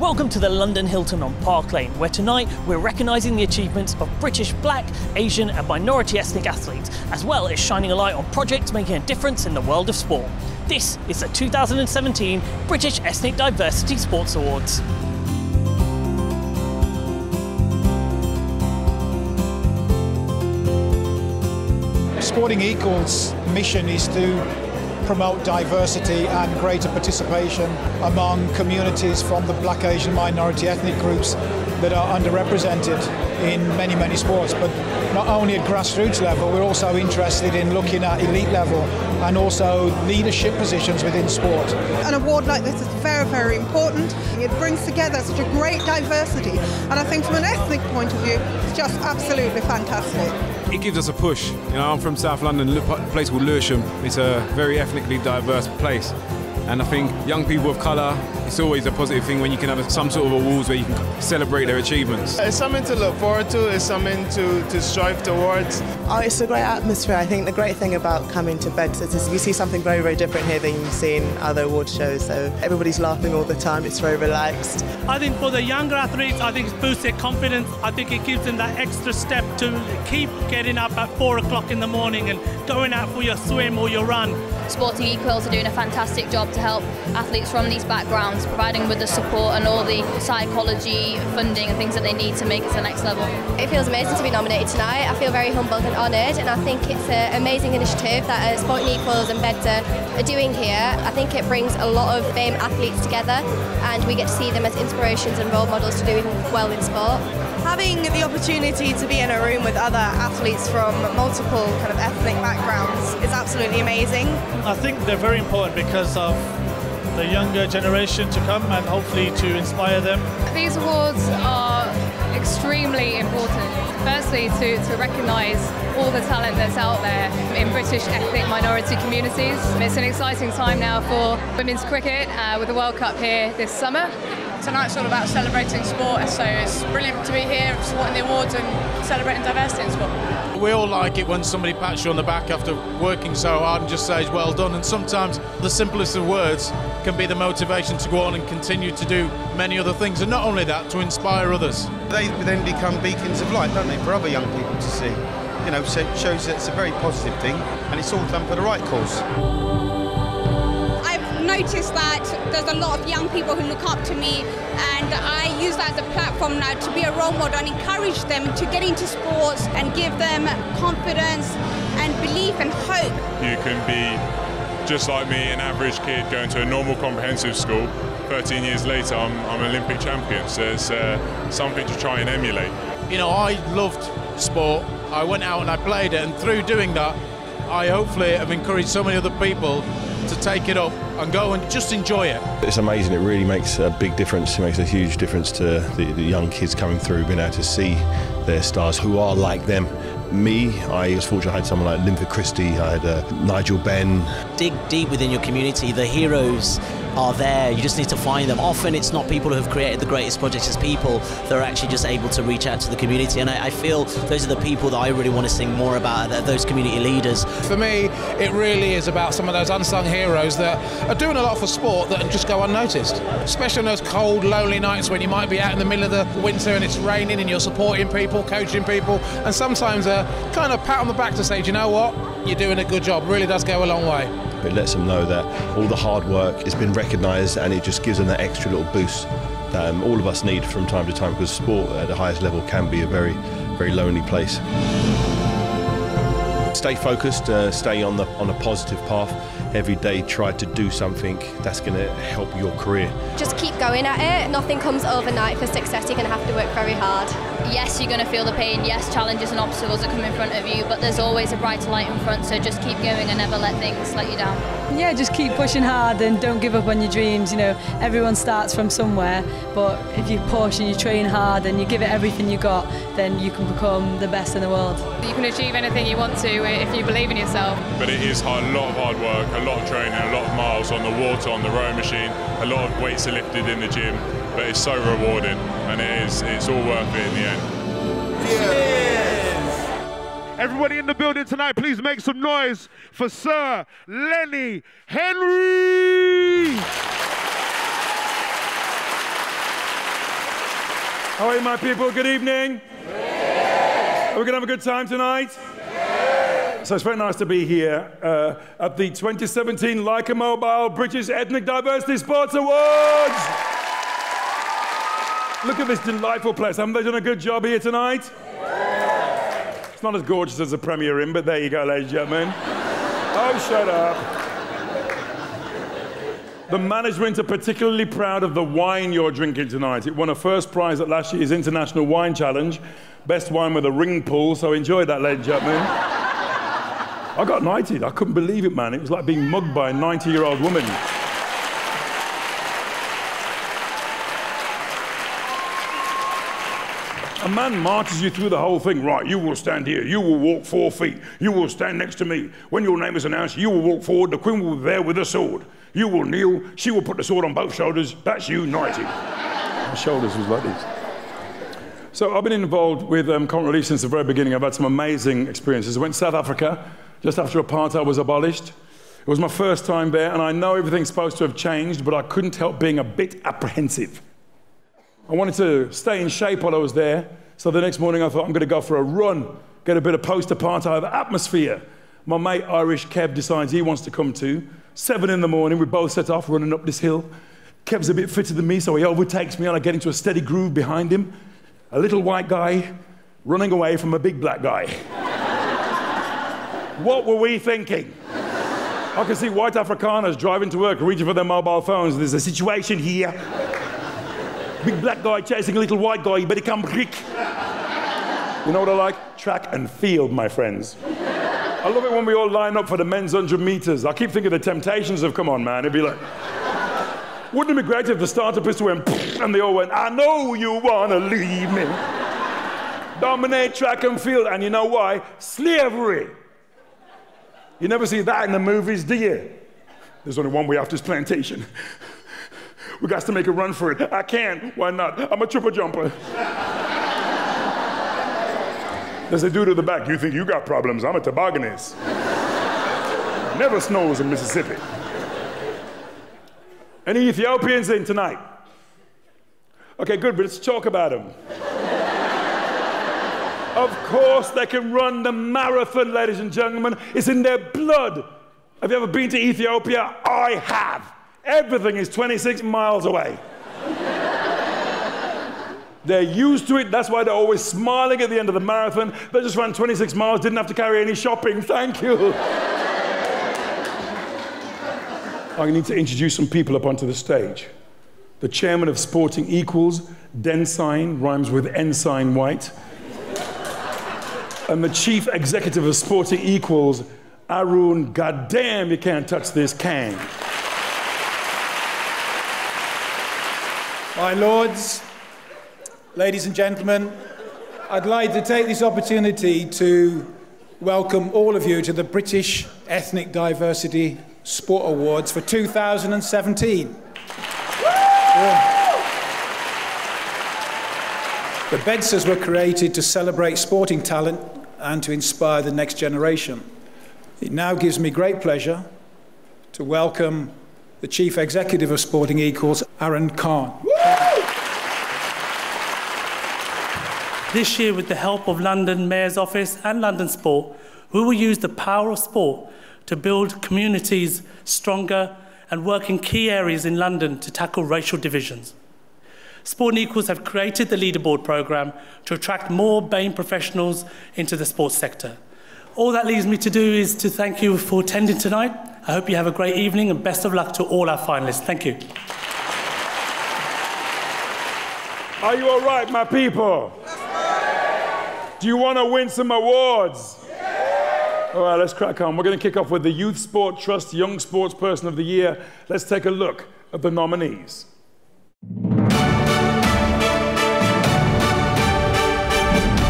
Welcome to the London Hilton on Park Lane, where tonight we're recognising the achievements of British Black, Asian and minority ethnic athletes, as well as shining a light on projects making a difference in the world of sport. This is the 2017 British Ethnic Diversity Sports Awards. Sporting Equal's mission is to promote diversity and greater participation among communities from the Black, Asian, minority ethnic groups that are underrepresented in many sports. But not only at grassroots level, we're also interested in looking at elite level and also leadership positions within sport. An award like this is very important. It brings together such a great diversity, and I think from an ethnic point of view, it's just absolutely fantastic. It gives us a push. You know, I'm from South London, a place called Lewisham. It's a very ethnically diverse place. And I think young people of colour, it's always a positive thing when you can have some sort of awards where you can celebrate their achievements. It's something to look forward to, it's something to strive towards. Oh, it's a great atmosphere. I think the great thing about coming to BEDSAs is you see something very different here than you've seen other award shows. So everybody's laughing all the time, it's very relaxed. I think for the younger athletes, I think it boosts their confidence. I think it gives them that extra step to keep getting up at 4 o'clock in the morning and going out for your swim or your run. Sporting Equals are doing a fantastic job to help athletes from these backgrounds, providing with the support and all the psychology, funding and things that they need to make it to the next level. It feels amazing to be nominated tonight. I feel very humbled and honoured, and I think it's an amazing initiative that Sporting Equals and BEDSA are doing here. I think it brings a lot of famed athletes together, and we get to see them as inspirations and role models to do well in sport. Having the opportunity to be in a room with other athletes from multiple kind of ethnic backgrounds is absolutely amazing. I think they're very important because of the younger generation to come and hopefully to inspire them. These awards are extremely important. Firstly, to recognise all the talent that's out there in British ethnic minority communities. It's an exciting time now for women's cricket with the World Cup here this summer. Tonight's all about celebrating sport, so it's brilliant to be here supporting the awards and celebrating diversity in sport. We all like it when somebody pats you on the back after working so hard and just says well done, and sometimes the simplest of words can be the motivation to go on and continue to do many other things, and not only that, to inspire others. They then become beacons of light, don't they, for other young people to see. You know, so it shows that it's a very positive thing and it's all done for the right cause. Noticed that there's a lot of young people who look up to me, and I use that as a platform now to be a role model and encourage them to get into sports and give them confidence and belief and hope. You can be just like me, an average kid going to a normal comprehensive school. 13 years later I'm an Olympic champion, so it's something to try and emulate. You know, I loved sport, I went out and I played it, and through doing that I hopefully have encouraged so many other people to take it up and go and just enjoy it. It's amazing, it really makes a big difference. It makes a huge difference to the young kids coming through, being able to see their stars who are like them. Me, I was fortunate I had someone like Linford Christie, I had Nigel Benn. Dig deep within your community, the heroes are there, you just need to find them. Often it's not people who have created the greatest projects, it's people that are actually just able to reach out to the community, and I feel those are the people that I really want to sing more about, those community leaders. For me, it really is about some of those unsung heroes that are doing a lot for sport that just go unnoticed, especially on those cold, lonely nights when you might be out in the middle of the winter and it's raining and you're supporting people, coaching people, and sometimes a kind of pat on the back to say, do you know what, you're doing a good job, really does go a long way. It lets them know that all the hard work has been recognised, and it just gives them that extra little boost that all of us need from time to time, because sport at the highest level can be a very lonely place. Stay focused, stay on a positive path. Every day try to do something that's going to help your career. Just keep going at it. Nothing comes overnight for success. You're going to have to work very hard. Yes, you're going to feel the pain. Yes, challenges and obstacles that come in front of you, but there's always a brighter light in front, so just keep going and never let things let you down. Yeah, just keep pushing hard and don't give up on your dreams. You know, everyone starts from somewhere, but if you push and you train hard and you give it everything you got, then you can become the best in the world. You can achieve anything you want to if you believe in yourself. But it is hard, a lot of hard work, a lot of training, a lot of miles on the water, on the rowing machine, a lot of weights are lifted in the gym, but it's so rewarding, and it's all worth it in the end. Yes. Everybody in the building tonight, please make some noise for Sir Lenny Henry. How are you, my people? Good evening. Are we going to have a good time tonight? So it's very nice to be here at the 2017 Lycamobile British Ethnic Diversity Sports Awards. Look at this delightful place. Haven't they done a good job here tonight? It's not as gorgeous as the Premier Inn, but there you go, ladies and gentlemen. Oh, shut up. The management are particularly proud of the wine you're drinking tonight. It won a first prize at last year's International Wine Challenge. Best wine with a ring pull, so enjoy that, ladies and gentlemen. I got knighted. I couldn't believe it, man. It was like being mugged by a 90-year-old woman. A man marches you through the whole thing. Right, you will stand here. You will walk 4 feet. You will stand next to me. When your name is announced, you will walk forward. The queen will be there with a sword. You will kneel. She will put the sword on both shoulders. That's you, knighted. My shoulders was like this. So I've been involved with Comic Relief since the very beginning. I've had some amazing experiences. I went to South Africa just after apartheid was abolished. It was my first time there, and I know everything's supposed to have changed, but I couldn't help being a bit apprehensive. I wanted to stay in shape while I was there, so the next morning I thought I'm going to go for a run, get a bit of post-apartheid atmosphere. My mate Irish Kev decides he wants to come too. 7 in the morning, we both set off running up this hill. Kev's a bit fitter than me, so he overtakes me and I get into a steady groove behind him. A little white guy running away from a big black guy. What were we thinking? I can see white Afrikaners driving to work, reaching for their mobile phones. There's a situation here. Big black guy chasing a little white guy, you better come quick. You know what I like? Track and field, my friends. I love it when we all line up for the men's 100 meters. I keep thinking the Temptations have come on, man. It'd be like, wouldn't it be great if the starter pistol went and they all went, I know you wanna leave me. Dominate track and field, and you know why? Slavery. You never see that in the movies, do you? There's only one way after this plantation. We got to make a run for it. I can. Why not? I'm a triple jumper. There's a dude at the back. You think you got problems? I'm a tobogganist. Never snows in Mississippi. Any Ethiopians in tonight? Okay, good, but let's talk about them. Of course they can run the marathon, ladies and gentlemen. It's in their blood. Have you ever been to Ethiopia? I have. Everything is 26 miles away. They're used to it. That's why they're always smiling at the end of the marathon. They just ran 26 miles, didn't have to carry any shopping. Thank you. I need to introduce some people up onto the stage. The chairman of Sporting Equals, Densign, rhymes with Ensign White. And the chief executive of Sporting Equals, Arun, goddamn, you can't touch this can. My lords, ladies and gentlemen, I'd like to take this opportunity to welcome all of you to the British Ethnic Diversity Sport Awards for 2017. The BEDSAs were created to celebrate sporting talent and to inspire the next generation. It now gives me great pleasure to welcome the Chief Executive of Sporting Equals, Arun Khan. This year, with the help of London Mayor's Office and London Sport, we will use the power of sport to build communities stronger and work in key areas in London to tackle racial divisions. Sporting Equals have created the Leaderboard programme to attract more BAME professionals into the sports sector. All that leaves me to do is to thank you for attending tonight. I hope you have a great evening and best of luck to all our finalists. Thank you. Are you all right, my people? Do you want to win some awards? All right, let's crack on. We're going to kick off with the Youth Sport Trust Young Sportsperson of the Year. Let's take a look at the nominees.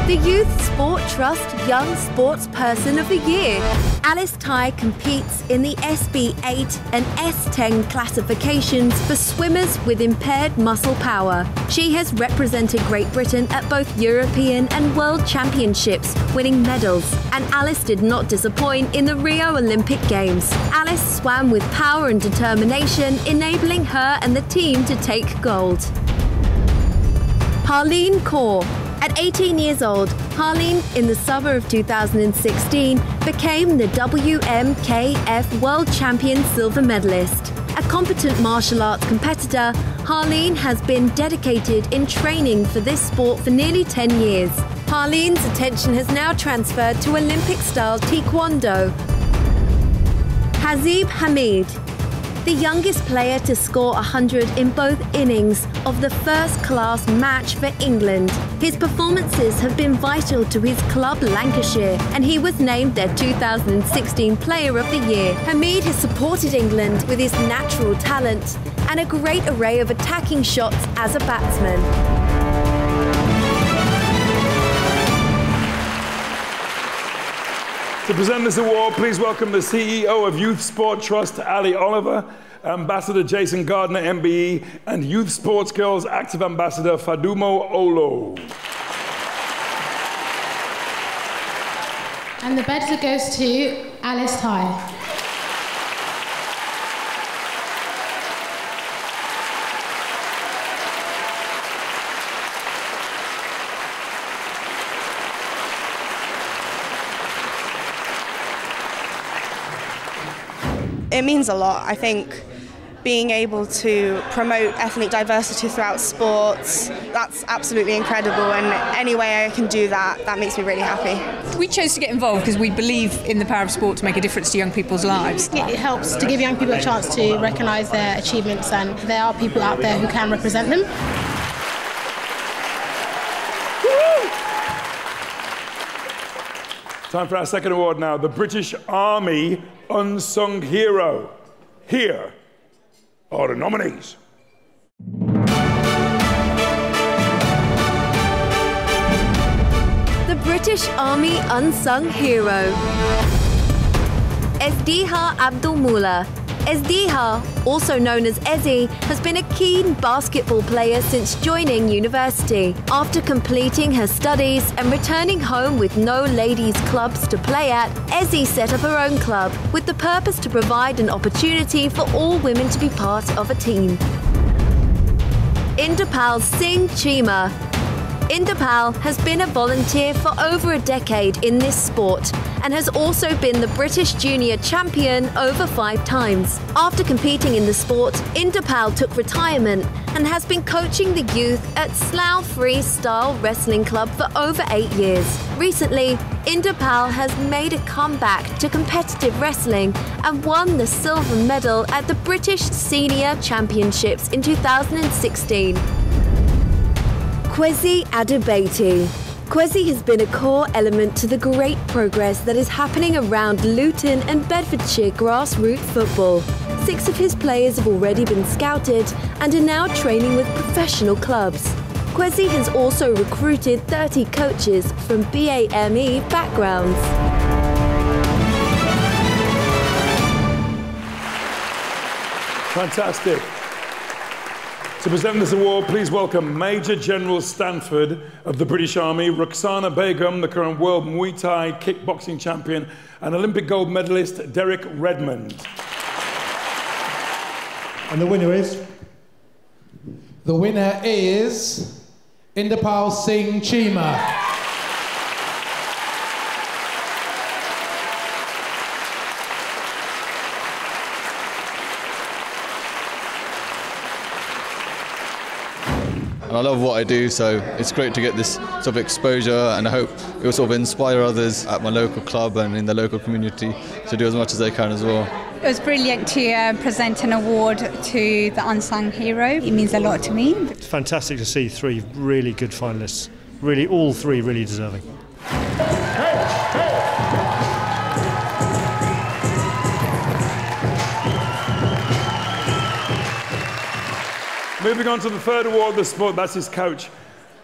The Youth Sport Trust Young Sportsperson of the Year. Alice Tai competes in the SB8 and S10 classifications for swimmers with impaired muscle power. She has represented Great Britain at both European and World Championships, winning medals, and Alice did not disappoint in the Rio Olympic Games. Alice swam with power and determination, enabling her and the team to take gold. Harleen Kaur. At 18 years old, Harleen, in the summer of 2016, became the WMKF World Champion silver medalist. A competent martial arts competitor, Harleen has been dedicated in training for this sport for nearly 10 years. Harleen's attention has now transferred to Olympic-style Taekwondo. Hazib Hamid, the youngest player to score 100 in both innings of the first-class match for England. His performances have been vital to his club Lancashire, and he was named their 2016 Player of the Year. Hamid has supported England with his natural talent and a great array of attacking shots as a batsman. To present this award, please welcome the CEO of Youth Sport Trust, Ali Oliver, Ambassador Jason Gardner, MBE, and Youth Sports Girls Active Ambassador Fadumo Olo. And the BEDSA goes to Alice Ty. It means a lot. I think being able to promote ethnic diversity throughout sports, that's absolutely incredible, and any way I can do that, that makes me really happy. We chose to get involved because we believe in the power of sport to make a difference to young people's lives. It helps to give young people a chance to recognise their achievements, and there are people out there who can represent them. Time for our second award now, the British Army Unsung Hero. Here are the nominees. The British Army Unsung Hero. Ezdiha Abdul Mullah. Ezdiha, also known as Ezzy, has been a keen basketball player since joining university. After completing her studies and returning home with no ladies' clubs to play at, Ezzy set up her own club with the purpose to provide an opportunity for all women to be part of a team. Inderpal Singh Chima. Inderpal has been a volunteer for over a decade in this sport and has also been the British Junior Champion over 5 times. After competing in the sport, Inderpal took retirement and has been coaching the youth at Slough Freestyle Wrestling Club for over 8 years. Recently, Inderpal has made a comeback to competitive wrestling and won the silver medal at the British Senior Championships in 2016. Kwesi Adebate. Kwesi has been a core element to the great progress that is happening around Luton and Bedfordshire grassroots football. 6 of his players have already been scouted and are now training with professional clubs. Kwesi has also recruited 30 coaches from BAME backgrounds. Fantastic. To present this award, please welcome Major General Stanford of the British Army, Ruxana Begum, the current World Muay Thai Kickboxing Champion, and Olympic gold medalist Derek Redmond. And the winner is? The winner is Inderpal Singh Chima. I love what I do, so it's great to get this sort of exposure, and I hope it will sort of inspire others at my local club and in the local community to do as much as they can as well. It was brilliant to present an award to the Unsung Hero. It means a lot to me. It's fantastic to see 3 really good finalists, really all 3 really deserving. Moving on to the third award, the sport, that's his coach.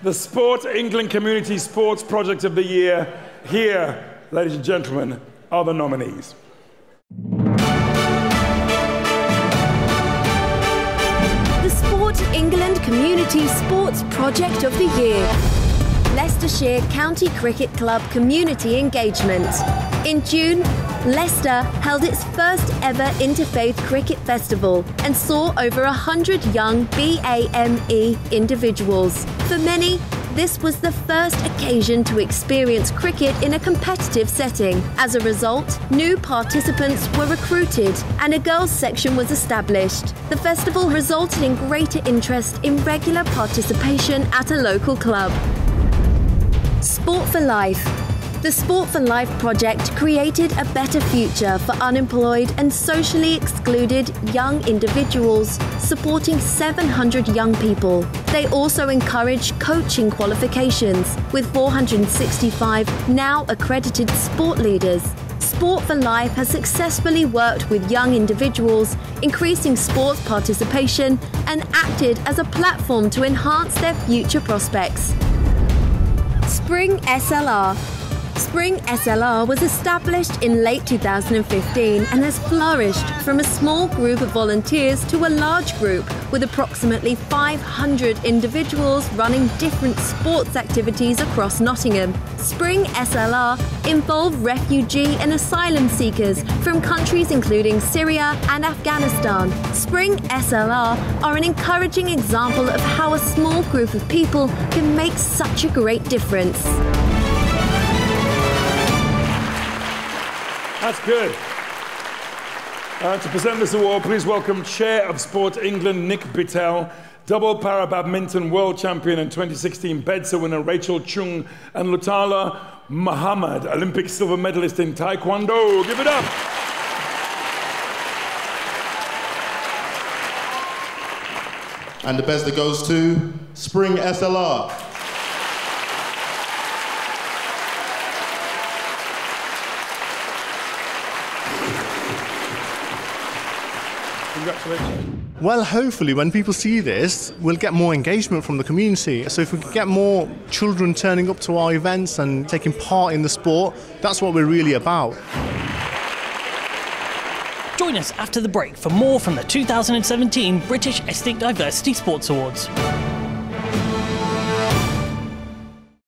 The Sport England Community Sports Project of the Year. Here, ladies and gentlemen, are the nominees. The Sport England Community Sports Project of the Year. Leicestershire County Cricket Club community engagement. In June, Leicester held its first ever Interfaith Cricket Festival and saw over 100 young BAME individuals. For many, this was the first occasion to experience cricket in a competitive setting. As a result, new participants were recruited and a girls' section was established. The festival resulted in greater interest in regular participation at a local club. Sport for Life. The Sport for Life project created a better future for unemployed and socially excluded young individuals, supporting 700 young people. They also encourage coaching qualifications, with 465 now accredited sport leaders. Sport for Life has successfully worked with young individuals, increasing sports participation and acted as a platform to enhance their future prospects. Spring SLR. Spring SLR was established in late 2015 and has flourished from a small group of volunteers to a large group with approximately 500 individuals running different sports activities across Nottingham. Spring SLR involved refugee and asylum seekers from countries including Syria and Afghanistan. Spring SLR are an encouraging example of how a small group of people can make such a great difference. That's good. To present this award, please welcome Chair of Sport England, Nick Bittell, double para badminton world champion and 2016 BEDSA winner Rachel Chung, and Lutala Muhammad, Olympic silver medalist in Taekwondo. Give it up. And the BEDSA goes to Spring SLR. Congratulations. Well, hopefully when people see this, we'll get more engagement from the community. So if we can get more children turning up to our events and taking part in the sport, that's what we're really about. Join us after the break for more from the 2017 British Ethnic Diversity Sports Awards.